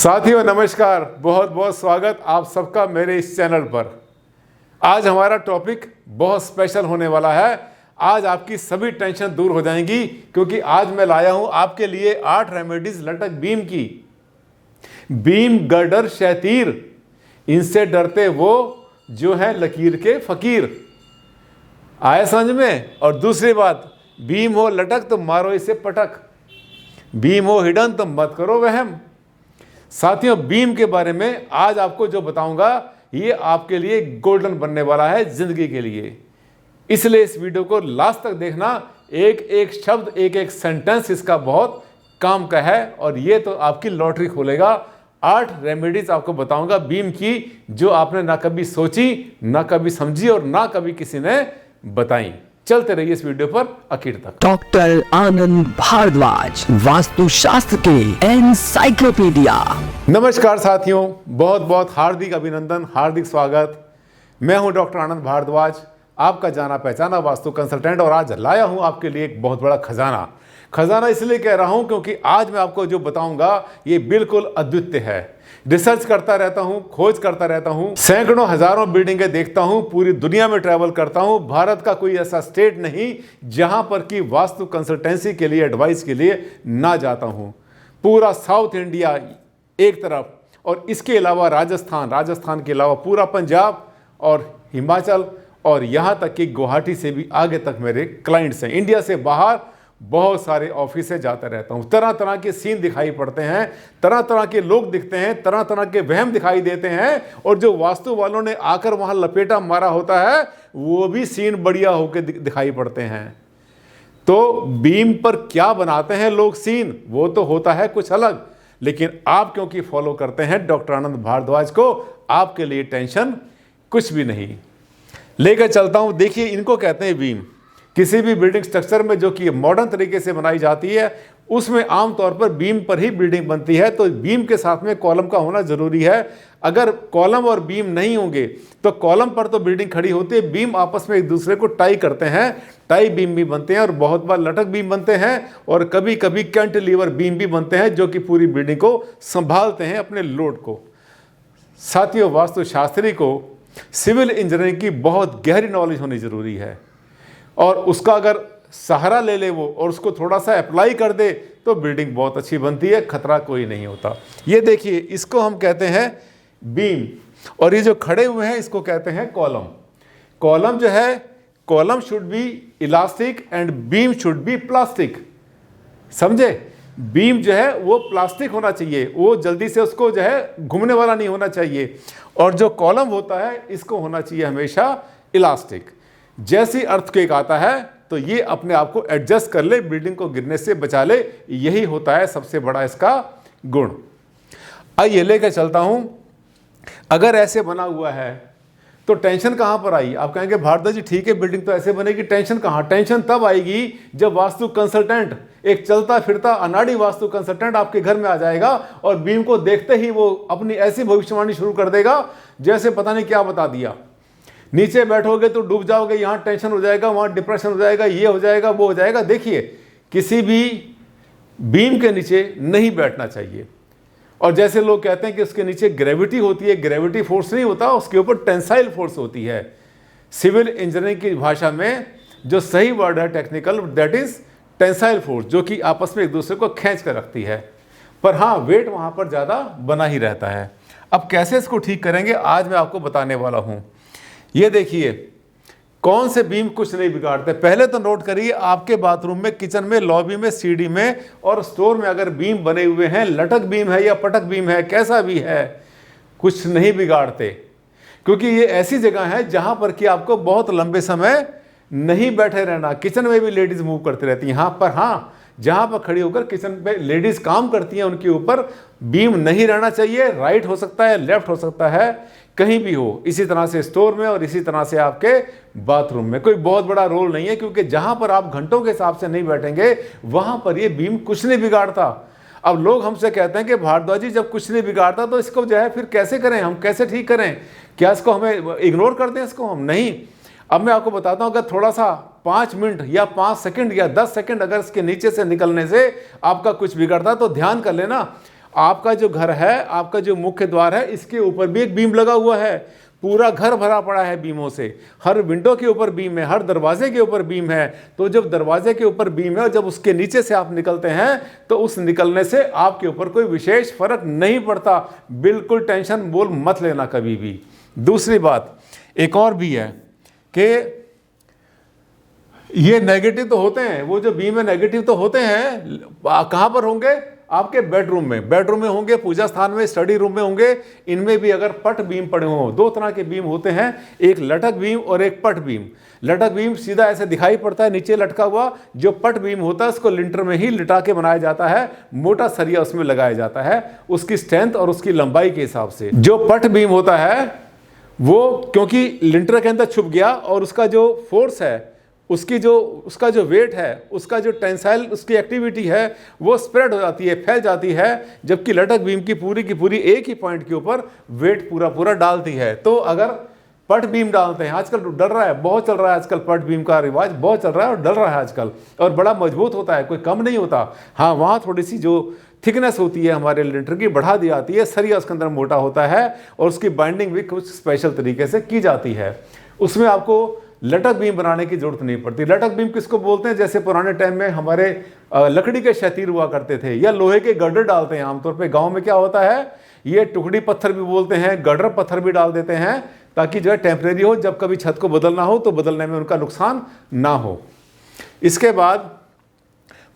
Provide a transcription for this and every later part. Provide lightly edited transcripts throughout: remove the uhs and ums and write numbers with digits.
साथियों नमस्कार, बहुत बहुत स्वागत आप सबका मेरे इस चैनल पर। आज हमारा टॉपिक बहुत स्पेशल होने वाला है। आज आपकी सभी टेंशन दूर हो जाएंगी क्योंकि आज मैं लाया हूं आपके लिए 8 रेमेडीज लटक बीम की। बीम गर्डर शहतीर, इनसे डरते वो जो है लकीर के फकीर। आया समझ में? और दूसरी बात, बीम हो लटक तो मारो इसे पटक, बीम हो हिडन तो मत करो वहम। साथियों, बीम के बारे में आज आपको जो बताऊंगा ये आपके लिए गोल्डन बनने वाला है जिंदगी के लिए। इसलिए इस वीडियो को लास्ट तक देखना। एक एक शब्द, एक एक सेंटेंस इसका बहुत काम का है और ये तो आपकी लॉटरी खोलेगा। 8 रेमेडीज आपको बताऊंगा बीम की जो आपने ना कभी सोची, ना कभी समझी और ना कभी किसी ने बताई। चलते रहिए इस वीडियो पर आखिर तक। डॉक्टर आनंद भारद्वाज, वास्तुशास्त्र के एनसाइक्लोपीडिया। नमस्कार साथियों, बहुत बहुत हार्दिक अभिनंदन, हार्दिक स्वागत। मैं हूं डॉक्टर आनंद भारद्वाज, आपका जाना पहचाना वास्तु कंसल्टेंट, और आज लाया हूं आपके लिए एक बहुत बड़ा खजाना इसलिए कह रहा हूं क्योंकि आज मैं आपको जो बताऊंगा ये बिल्कुल अद्वितीय है। रिसर्च करता रहता हूं, खोज करता रहता हूं, सैकड़ों हजारों बिल्डिंगें देखता हूं, पूरी दुनिया में ट्रैवल करता हूं। भारत का कोई ऐसा स्टेट नहीं जहां पर कि वास्तु कंसल्टेंसी के लिए, एडवाइस के लिए ना जाता हूं। पूरा साउथ इंडिया एक तरफ और इसके अलावा राजस्थान के अलावा पूरा पंजाब और हिमाचल और यहाँ तक कि गुवाहाटी से भी आगे तक मेरे क्लाइंट्स हैं। इंडिया से बाहर बहुत सारे ऑफिस से जाता रहता हूँ। तरह तरह के सीन दिखाई पड़ते हैं, तरह तरह के लोग दिखते हैं, तरह तरह के वहम दिखाई देते हैं, और जो वास्तु वालों ने आकर वहाँ लपेटा मारा होता है वो भी सीन बढ़िया होकर दिखाई पड़ते हैं। तो बीम पर क्या बनाते हैं लोग सीन, वो तो होता है कुछ अलग, लेकिन आप क्योंकि फॉलो करते हैं डॉक्टर आनंद भारद्वाज को, आपके लिए टेंशन कुछ भी नहीं। लेकर चलता हूँ। देखिए, इनको कहते हैं बीम। किसी भी बिल्डिंग स्ट्रक्चर में जो कि मॉडर्न तरीके से बनाई जाती है उसमें आमतौर पर बीम पर ही बिल्डिंग बनती है, तो बीम के साथ में कॉलम का होना जरूरी है। अगर कॉलम और बीम नहीं होंगे तो कॉलम पर तो बिल्डिंग खड़ी होती है, बीम आपस में एक दूसरे को टाई करते हैं, टाई बीम भी बनते हैं और बहुत बार लटक बीम बनते हैं और कभी कभी कैंटिलीवर बीम भी बनते हैं जो कि पूरी बिल्डिंग को संभालते हैं अपने लोड को। साथियों, वास्तुशास्त्री को सिविल इंजीनियरिंग की बहुत गहरी नॉलेज होनी जरूरी है और उसका अगर सहारा ले ले वो और उसको थोड़ा सा अप्लाई कर दे तो बिल्डिंग बहुत अच्छी बनती है, खतरा कोई नहीं होता। ये देखिए, इसको हम कहते हैं बीम, और ये जो खड़े हुए हैं इसको कहते हैं कॉलम। कॉलम जो है, column should be elastic and beam should be plastic. समझे? बीम जो है वो प्लास्टिक होना चाहिए, वो जल्दी से उसको जो है घूमने वाला नहीं होना चाहिए, और जो कॉलम होता है इसको होना चाहिए हमेशा इलास्टिक। जैसी अर्थक्वेक आता है तो ये अपने आप को एडजस्ट कर ले, बिल्डिंग को गिरने से बचा ले, यही होता है सबसे बड़ा इसका गुण। आइए लेकर चलता हूं। अगर ऐसे बना हुआ है तो टेंशन कहां पर आई? आप कहेंगे भारद्वाज जी ठीक है, बिल्डिंग तो ऐसे बनेगी, टेंशन कहां? टेंशन तब आएगी जब वास्तु कंसल्टेंट, एक चलता फिरता अनाड़ी वास्तु कंसल्टेंट आपके घर में आ जाएगा और बीम को देखते ही वो अपनी ऐसी भविष्यवाणी शुरू कर देगा जैसे पता नहीं क्या बता दिया। नीचे बैठोगे तो डूब जाओगे, यहाँ टेंशन हो जाएगा, वहाँ डिप्रेशन हो जाएगा, ये हो जाएगा, वो हो जाएगा। देखिए, किसी भी बीम के नीचे नहीं बैठना चाहिए। और जैसे लोग कहते हैं कि उसके नीचे ग्रेविटी होती है, ग्रेविटी फोर्स नहीं होता, उसके ऊपर टेंसाइल फोर्स होती है। सिविल इंजीनियरिंग की भाषा में जो सही वर्ड है technical, that is tensile force, जो कि आपस में एक दूसरे को खींच कर रखती है। पर हाँ, वेट वहाँ पर ज़्यादा बना ही रहता है। अब कैसे इसको ठीक करेंगे आज मैं आपको बताने वाला हूँ। ये देखिए, कौन से बीम कुछ नहीं बिगाड़ते। पहले तो नोट करिए, आपके बाथरूम में, किचन में, लॉबी में, सीढ़ी में और स्टोर में अगर बीम बने हुए हैं, लटक बीम है या पटक बीम है, कैसा भी है, कुछ नहीं बिगाड़ते, क्योंकि ये ऐसी जगह है जहां पर कि आपको बहुत लंबे समय नहीं बैठे रहना। किचन में भी लेडीज मूव करती रहती हैं, यहाँ पर हाँ, जहां पर खड़ी होकर किचन पे लेडीज काम करती हैं उनके ऊपर बीम नहीं रहना चाहिए। राइट हो सकता है, लेफ्ट हो सकता है, कहीं भी हो। इसी तरह से स्टोर में और इसी तरह से आपके बाथरूम में कोई बहुत बड़ा रोल नहीं है, क्योंकि जहां पर आप घंटों के हिसाब से नहीं बैठेंगे वहां पर ये बीम कुछ नहीं बिगाड़ता। अब लोग हमसे कहते हैं कि भारद्वाज जी जब कुछ नहीं बिगाड़ता तो इसको जो है फिर कैसे करें, हम कैसे ठीक करें, क्या इसको हमें इग्नोर कर दें इसको हम? नहीं। अब मैं आपको बताता हूं, अगर थोड़ा सा 5 मिनट या 5 सेकंड या 10 सेकंड अगर इसके नीचे से निकलने से आपका कुछ बिगड़ता तो ध्यान कर लेना, आपका जो घर है, आपका जो मुख्य द्वार है, इसके ऊपर भी एक बीम लगा हुआ है। पूरा घर भरा पड़ा है बीमों से। हर विंडो के ऊपर बीम है, हर दरवाजे के ऊपर बीम है। तो जब दरवाजे के ऊपर बीम है और जब उसके नीचे से आप निकलते हैं तो उस निकलने से आपके ऊपर कोई विशेष फर्क नहीं पड़ता। बिल्कुल टेंशन बोल मत लेना कभी भी। दूसरी बात एक और भी है कि ये नेगेटिव तो होते हैं, वो जो बीम है नेगेटिव तो होते हैं। कहाँ पर होंगे? आपके बेडरूम में होंगे, पूजा स्थान में, स्टडी रूम में होंगे। इनमें भी अगर पट बीम पड़े हों, दो तरह के बीम होते हैं, एक लटक बीम और एक पट बीम। लटक बीम सीधा ऐसे दिखाई पड़ता है नीचे लटका हुआ। जो पट बीम होता है उसको लिंटर में ही लिटा के बनाया जाता है, मोटा सरिया उसमें लगाया जाता है उसकी स्ट्रेंथ और उसकी लंबाई के हिसाब से। जो पट बीम होता है वो क्योंकि लिंटर के अंदर छुप गया और उसका जो फोर्स है, उसका जो वेट है, उसका जो टेंसाइल उसकी एक्टिविटी है वो स्प्रेड हो जाती है, फैल जाती है। जबकि लटक बीम की पूरी एक ही पॉइंट के ऊपर वेट पूरा डालती है। तो अगर पट बीम डालते हैं, आजकल डल रहा है, बहुत चल रहा है आजकल, पट बीम का रिवाज बहुत चल रहा है और डल रहा है आजकल, और बड़ा मजबूत होता है, कोई कम नहीं होता। हाँ, वहाँ थोड़ी सी जो थिकनेस होती है हमारे लिंटर की बढ़ा दी जाती है, सरिया उसके अंदर मोटा होता है और उसकी बाइंडिंग भी कुछ स्पेशल तरीके से की जाती है। उसमें आपको लटक बीम बनाने की जरूरत नहीं पड़ती। लटक बीम किसको बोलते हैं? जैसे पुराने टाइम में हमारे लकड़ी के शतीर हुआ करते थे या लोहे के गर्डर डालते हैं आमतौर पे। गांव में क्या होता है, ये टुकड़ी पत्थर भी बोलते हैं, गर्डर पत्थर भी डाल देते हैं ताकि जो है टेम्परेरी हो, जब कभी छत को बदलना हो तो बदलने में उनका नुकसान ना हो। इसके बाद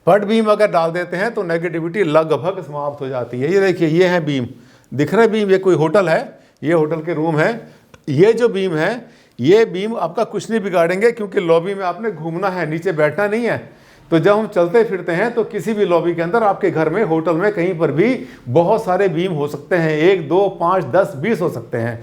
पट बीम अगर डाल देते हैं तो नेगेटिविटी लगभग समाप्त हो जाती है। ये देखिए, ये है बीम, दिख रहे बीम, ये कोई होटल है, ये होटल के रूम है। ये जो बीम है, ये बीम आपका कुछ नहीं बिगाड़ेंगे क्योंकि लॉबी में आपने घूमना है, नीचे बैठना नहीं है। तो जब हम चलते फिरते हैं तो किसी भी लॉबी के अंदर, आपके घर में, होटल में, कहीं पर भी बहुत सारे बीम हो सकते हैं, 1 2 5 10 20 हो सकते हैं।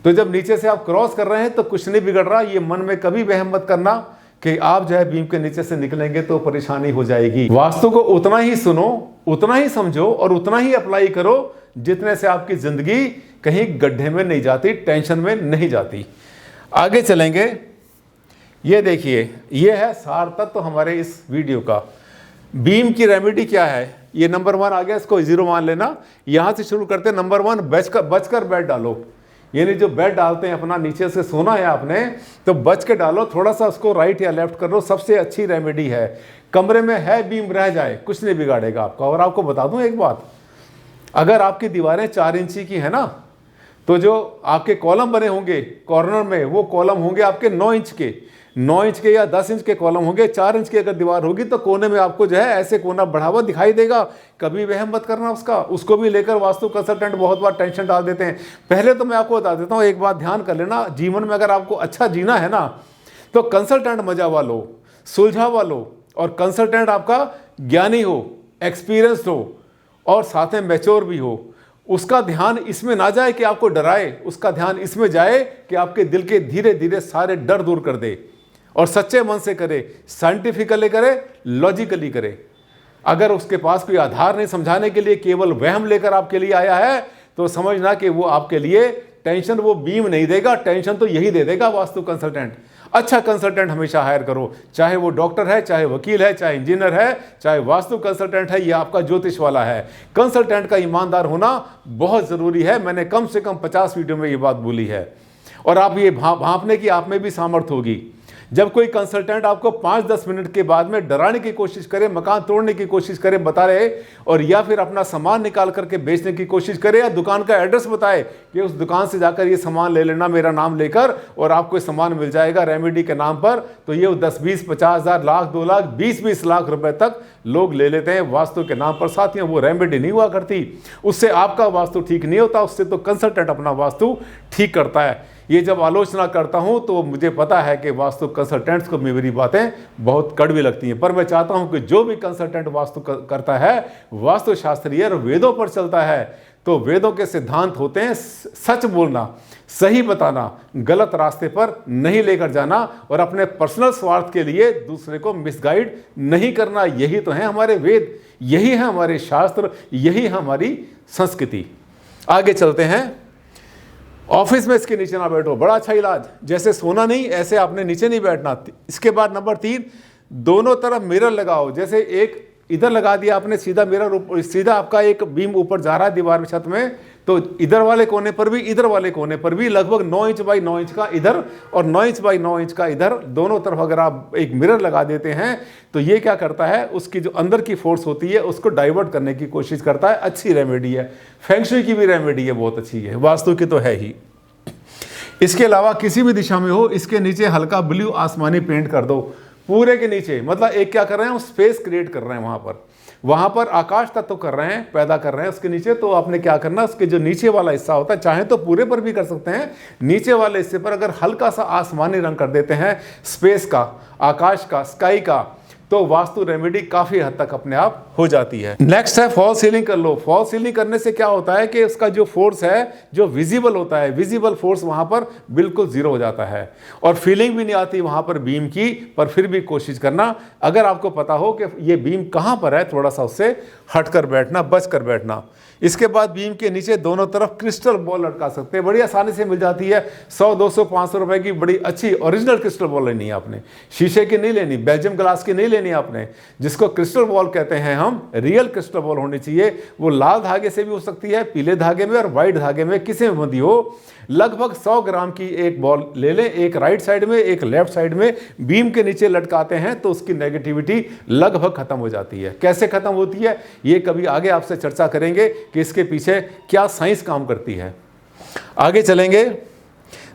तो जब नीचे से आप क्रॉस कर रहे हैं तो कुछ नहीं बिगड़ रहा। ये मन में कभी वहम मत करना कि आप जो है बीम के नीचे से निकलेंगे तो परेशानी हो जाएगी। वास्तु को उतना ही सुनो, उतना ही समझो और उतना ही अप्लाई करो जितने से आपकी जिंदगी कहीं गड्ढे में नहीं जाती, टेंशन में नहीं जाती। आगे चलेंगे। ये देखिए, ये है सार तत्व हमारे इस वीडियो का। बीम की रेमेडी क्या है? ये नंबर 1 आ गया, इसको 0 मान लेना। यहां से शुरू करते हैं। नंबर 1, बचकर बेड डालो। यानी जो बेड डालते हैं अपना, नीचे से सोना है आपने तो बच के डालो, थोड़ा सा उसको राइट या लेफ्ट कर लो, सबसे अच्छी रेमेडी है। कमरे में है बीम रह जाए, कुछ नहीं बिगाड़ेगा आपका। और आपको बता दूं एक बात, अगर आपकी दीवारें 4 इंची की है ना, तो जो आपके कॉलम बने होंगे कॉर्नर में, वो कॉलम होंगे आपके 9 इंच के या 10 इंच के कॉलम होंगे। 4 इंच की अगर दीवार होगी तो कोने में आपको जो है ऐसे कोना बढ़ा हुआ दिखाई देगा। कभी वहम मत करना उसको भी लेकर वास्तु कंसल्टेंट बहुत बार टेंशन डाल देते हैं। पहले तो मैं आपको बता देता हूँ, एक बात ध्यान कर लेना, जीवन में अगर आपको अच्छा जीना है ना तो कंसल्टेंट मजावा लो, सुलझावा लो। और कंसल्टेंट आपका ज्ञानी हो, एक्सपीरियंस्ड हो और साथ में मैच्योर भी हो। उसका ध्यान इसमें ना जाए कि आपको डराए, उसका ध्यान इसमें जाए कि आपके दिल के धीरे धीरे सारे डर दूर कर दे और सच्चे मन से करे, साइंटिफिकली करे, लॉजिकली करे। अगर उसके पास कोई आधार नहीं समझाने के लिए, केवल वहम लेकर आपके लिए आया है तो समझना कि वो आपके लिए टेंशन वो बीम नहीं देगा, टेंशन तो यही दे देगा वास्तु कंसल्टेंट। अच्छा कंसल्टेंट हमेशा हायर करो, चाहे वो डॉक्टर है, चाहे वकील है, चाहे इंजीनियर है, चाहे वास्तु कंसल्टेंट है या आपका ज्योतिष वाला है। कंसल्टेंट का ईमानदार होना बहुत ज़रूरी है। मैंने कम से कम 50 वीडियो में ये बात बोली है और आप ये भांपने की आप में भी सामर्थ्य होगी। जब कोई कंसल्टेंट आपको 5-10 मिनट के बाद में डराने की कोशिश करे, मकान तोड़ने की कोशिश करे, बता रहे, और या फिर अपना सामान निकाल करके बेचने की कोशिश करे या दुकान का एड्रेस बताए कि उस दुकान से जाकर ये सामान ले लेना मेरा नाम लेकर और आपको सामान मिल जाएगा रेमेडी के नाम पर, तो ये 10-20, 50,000, लाख, 2 लाख, 20-20 लाख रुपए तक लोग ले लेते हैं वास्तु के नाम पर। साथियों, वो रेमेडी नहीं हुआ करती, उससे आपका वास्तु ठीक नहीं होता, उससे तो कंसल्टेंट अपना वास्तु ठीक करता है। ये जब आलोचना करता हूं तो मुझे पता है कि वास्तु कंसल्टेंट्स को मेरी बातें बहुत कड़वी लगती हैं, पर मैं चाहता हूं कि जो भी कंसल्टेंट वास्तु करता है, वास्तु शास्त्रीय और वेदों पर चलता है, तो वेदों के सिद्धांत होते हैं सच बोलना, सही बताना, गलत रास्ते पर नहीं लेकर जाना और अपने पर्सनल स्वार्थ के लिए दूसरे को मिसगाइड नहीं करना। यही तो है हमारे वेद, यही है हमारे शास्त्र, यही है हमारी संस्कृति। आगे चलते हैं। ऑफिस में इसके नीचे ना बैठो, बड़ा अच्छा इलाज। जैसे सोना नहीं, ऐसे आपने नीचे नहीं बैठना। इसके बाद नंबर 3, दोनों तरफ मिरर लगाओ। जैसे एक इधर लगा दिया आपने सीधा मिरर, सीधा आपका एक बीम ऊपर जा रहा है दीवार में, छत में, तो इधर वाले कोने पर भी, इधर वाले कोने पर भी लगभग 9 इंच बाई 9 इंच का इधर और 9 इंच बाई 9 इंच का इधर, दोनों तरफ अगर आप एक मिरर लगा देते हैं तो ये क्या करता है, उसकी जो अंदर की फोर्स होती है उसको डाइवर्ट करने की कोशिश करता है। अच्छी रेमेडी है, फेंगशुई की भी रेमेडी है, बहुत अच्छी है, वास्तु की तो है ही। इसके अलावा किसी भी दिशा में हो, इसके नीचे हल्का ब्लू आसमानी पेंट कर दो पूरे के नीचे, मतलब एक क्या कर रहे हैं, हम स्पेस क्रिएट कर रहे हैं वहां पर आकाश तत्व कर रहे हैं, पैदा कर रहे हैं उसके नीचे। तो आपने क्या करना, उसके जो नीचे वाला हिस्सा होता है, चाहे तो पूरे पर भी कर सकते हैं, नीचे वाले हिस्से पर अगर हल्का सा आसमानी रंग कर देते हैं, स्पेस का, आकाश का, स्काई का, तो वास्तु रेमेडी काफी हद तक अपने आप हो जाती है। नेक्स्ट है फॉल सीलिंग कर लो। फॉल सीलिंग करने से क्या होता है कि उसका जो फोर्स है, जो विजिबल होता है, विजिबल फोर्स वहां पर बिल्कुल जीरो हो जाता है और फीलिंग भी नहीं आती वहां पर बीम की। पर फिर भी कोशिश करना, अगर आपको पता हो कि ये बीम कहां पर है, थोड़ा सा उससे हटकर बैठना, बच कर बैठना। इसके बाद बीम के नीचे दोनों तरफ क्रिस्टल बॉल लटका सकते हैं, बड़ी आसानी से मिल जाती है। 100, 200, 500 रुपए की बड़ी अच्छी ओरिजिनल क्रिस्टल बॉल लेनी है आपने, शीशे की नहीं लेनी, बेल्जियम ग्लास की नहीं लेनी आपने, जिसको क्रिस्टल बॉल कहते हैं हम, रियल क्रिस्टल बॉल होनी चाहिए। वो लाल धागे से भी हो सकती है, पीले धागे में और व्हाइट धागे में, किसी में बंधी हो। लगभग 100 ग्राम की एक बॉल ले लें, एक राइट साइड में, एक लेफ्ट साइड में, बीम के नीचे लटकाते हैं तो उसकी नेगेटिविटी लगभग खत्म हो जाती है। कैसे खत्म होती है ये कभी आगे आपसे चर्चा करेंगे कि इसके पीछे क्या साइंस काम करती है। आगे चलेंगे।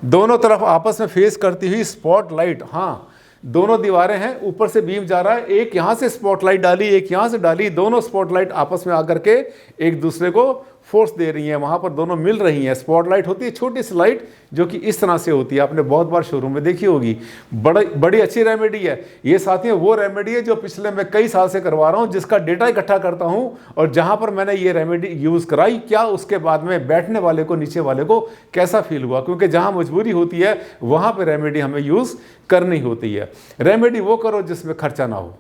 दोनों तरफ आपस में फेस करती हुई स्पॉटलाइट, हाँ दोनों दीवारें हैं, ऊपर से बीम जा रहा है, एक यहां से स्पॉटलाइट डाली, एक यहां से डाली, दोनों स्पॉटलाइट आपस में आकर के एक दूसरे को फोर्स दे रही हैं, वहां पर दोनों मिल रही हैं। स्पॉटलाइट होती है छोटी सी लाइट जो कि इस तरह से होती है, आपने बहुत बार शोरूम में देखी होगी, बड़ी अच्छी रेमेडी है ये साथियों। वो रेमेडी है जो पिछले मैं कई साल से करवा रहा हूं, जिसका डेटा इकट्ठा करता हूं और जहां पर मैंने ये रेमेडी यूज कराई, क्या उसके बाद में बैठने वाले को, नीचे वाले को कैसा फील हुआ, क्योंकि जहां मजबूरी होती है वहां पर रेमेडी हमें यूज करनी होती है। रेमेडी वो करो जिसमें खर्चा ना हो,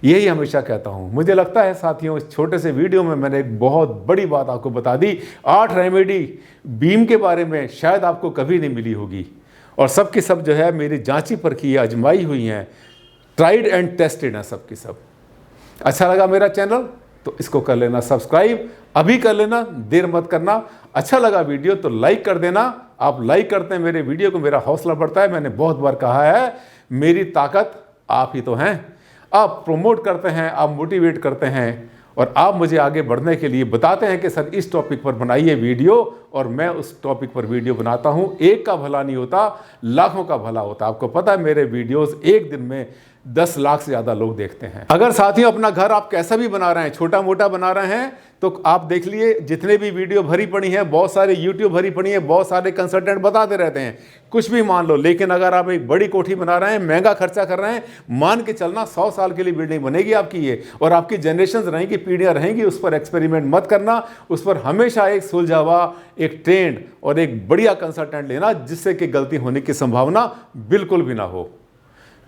यही हमेशा कहता हूं। मुझे लगता है साथियों इस छोटे से वीडियो में मैंने एक बहुत बड़ी बात आपको बता दी। 8 रेमेडी बीम के बारे में शायद आपको कभी नहीं मिली होगी और सब की सब जो है मेरी जांची परखी, आजमाई हुई हैं, ट्राइड एंड टेस्टेड हैं सब की सब। अच्छा लगा मेरा चैनल तो इसको कर लेना सब्सक्राइब, अभी कर लेना, देर मत करना। अच्छा लगा वीडियो तो लाइक कर देना। आप लाइक करते हैं मेरे वीडियो को, मेरा हौसला बढ़ता है। मैंने बहुत बार कहा है मेरी ताकत आप ही तो हैं। आप प्रमोट करते हैं, आप मोटिवेट करते हैं और आप मुझे आगे बढ़ने के लिए बताते हैं कि सर इस टॉपिक पर बनाइए वीडियो, और मैं उस टॉपिक पर वीडियो बनाता हूं। एक का भला नहीं होता, लाखों का भला होता। आपको पता है मेरे वीडियोस एक दिन में 10 लाख से ज़्यादा लोग देखते हैं। अगर साथियों अपना घर आप कैसा भी बना रहे हैं, छोटा मोटा बना रहे हैं, तो आप देख लिए जितने भी वीडियो भरी पड़ी हैं, बहुत सारे यूट्यूब भरी पड़ी है, बहुत सारे कंसल्टेंट बताते रहते हैं, कुछ भी मान लो। लेकिन अगर आप एक बड़ी कोठी बना रहे हैं, महंगा खर्चा कर रहे हैं, मान के चलना 100 साल के लिए बिल्डिंग बनेगी आपकी ये, और आपकी जनरेशन रहेंगी, पीढ़ियाँ रहेंगी। उस पर एक्सपेरिमेंट मत करना, उस पर हमेशा एक सुलझावा, एक ट्रेंड और एक बढ़िया कंसल्टेंट लेना, जिससे कि गलती होने की संभावना बिल्कुल भी ना हो।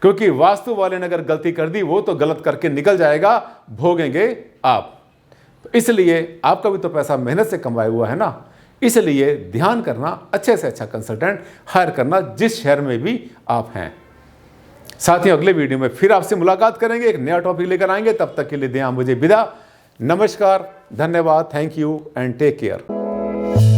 क्योंकि वास्तु वाले ने अगर गलती कर दी, वो तो गलत करके निकल जाएगा, भोगेंगे आप। तो इसलिए आपका भी तो पैसा मेहनत से कमाया हुआ है ना, इसलिए ध्यान करना, अच्छे से अच्छा कंसल्टेंट हायर करना, जिस शहर में भी आप हैं। साथियों अगले वीडियो में फिर आपसे मुलाकात करेंगे, एक नया टॉपिक लेकर आएंगे। तब तक के लिए दें मुझे विदा। नमस्कार, धन्यवाद, thank you and take care.